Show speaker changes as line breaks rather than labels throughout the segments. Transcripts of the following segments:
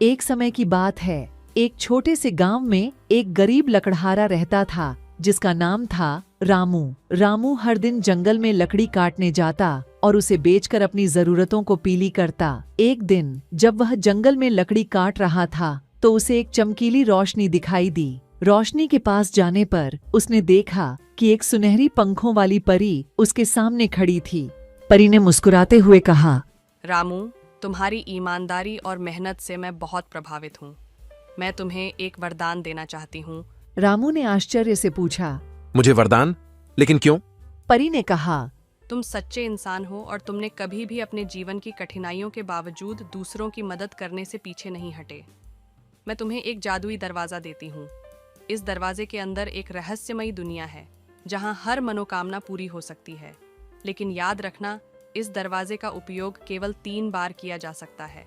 एक समय की बात है। एक छोटे से गांव में एक गरीब लकड़हारा रहता था जिसका नाम था रामू। रामू हर दिन जंगल में लकड़ी काटने जाता और उसे बेचकर अपनी जरूरतों को पूरी करता। एक दिन जब वह जंगल में लकड़ी काट रहा था तो उसे एक चमकीली रोशनी दिखाई दी। रोशनी के पास जाने पर उसने देखा कि एक सुनहरी पंखों वाली परी उसके सामने खड़ी थी। परी ने मुस्कुराते हुए कहा,
रामू, तुम्हारी ईमानदारी और मेहनत से मैं बहुत प्रभावित हूँ। मैं तुम्हें एक वरदान देना चाहती हूँ।
रामू ने आश्चर्य से पूछा,
मुझे वरदान? लेकिन क्यों?
परी ने कहा,
तुम सच्चे इंसान हो और तुमने कभी भी अपने जीवन की कठिनाइयों के बावजूद दूसरों की मदद करने से पीछे नहीं हटे। मैं तुम्हें एक जादुई दरवाज़ा देती हूँ। इस दरवाजे के अंदर एक रहस्यमयी दुनिया है जहाँ हर मनोकामना पूरी हो सकती है। लेकिन याद रखना, इस दरवाजे का उपयोग केवल 3 बार किया जा सकता है।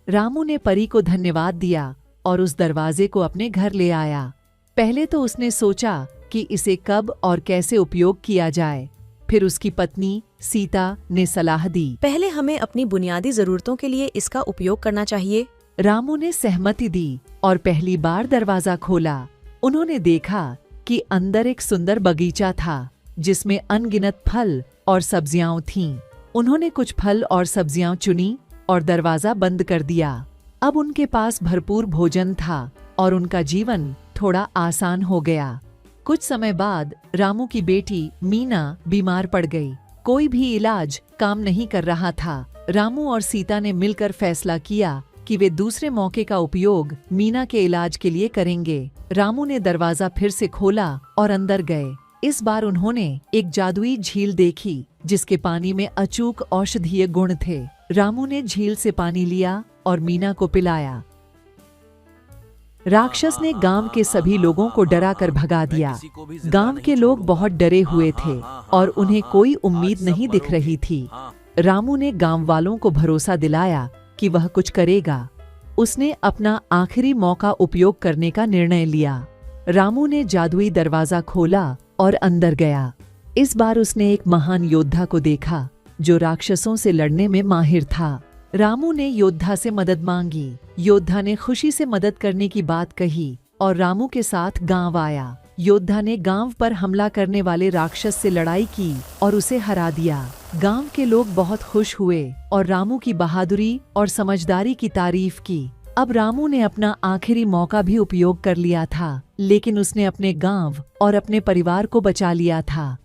रामू ने परी को धन्यवाद दिया और उस दरवाजे को अपने घर ले आया। पहले तो उसने सोचा कि इसे कब और कैसे उपयोग किया जाए। फिर उसकी पत्नी सीता ने सलाह दी,
पहले हमें अपनी बुनियादी जरूरतों के लिए इसका उपयोग करना चाहिए।
रामू ने सहमति दी और पहली बार दरवाजा खोला। उन्होंने देखा कि अंदर एक सुंदर बगीचा था जिसमें अनगिनत फल और सब्जियां थीं। उन्होंने कुछ फल और सब्जियां चुनी और दरवाजा बंद कर दिया। अब उनके पास भरपूर भोजन था और उनका जीवन थोड़ा आसान हो गया। कुछ समय बाद रामू की बेटी मीना बीमार पड़ गई। कोई भी इलाज काम नहीं कर रहा था। रामू और सीता ने मिलकर फैसला किया कि वे दूसरे मौके का उपयोग मीना के इलाज के लिए करेंगे। रामू ने दरवाजा फिर से खोला और अंदर गए। इस बार उन्होंने एक जादुई झील देखी जिसके पानी में अचूक औषधीय गुण थे। रामू ने झील से पानी लिया और मीना को पिलाया। राक्षस ने गांव के सभी लोगों को डरा कर भगा दिया। गांव के लोग बहुत डरे हुए थे और उन्हें कोई उम्मीद नहीं दिख रही थी। रामू ने गांव वालों को भरोसा दिलाया कि वह कुछ करेगा। उसने अपना आखिरी मौका उपयोग करने का निर्णय लिया। रामू ने जादुई दरवाजा खोला और अंदर गया। इस बार उसने एक महान योद्धा को देखा जो राक्षसों से लड़ने में माहिर था। रामू ने योद्धा से मदद मांगी। योद्धा ने खुशी से मदद करने की बात कही और रामू के साथ गांव आया। योद्धा ने गांव पर हमला करने वाले राक्षस से लड़ाई की और उसे हरा दिया। गांव के लोग बहुत खुश हुए और रामू की बहादुरी और समझदारी की तारीफ की। अब रामू ने अपना आखिरी मौका भी उपयोग कर लिया था, लेकिन उसने अपने गांव और अपने परिवार को बचा लिया था।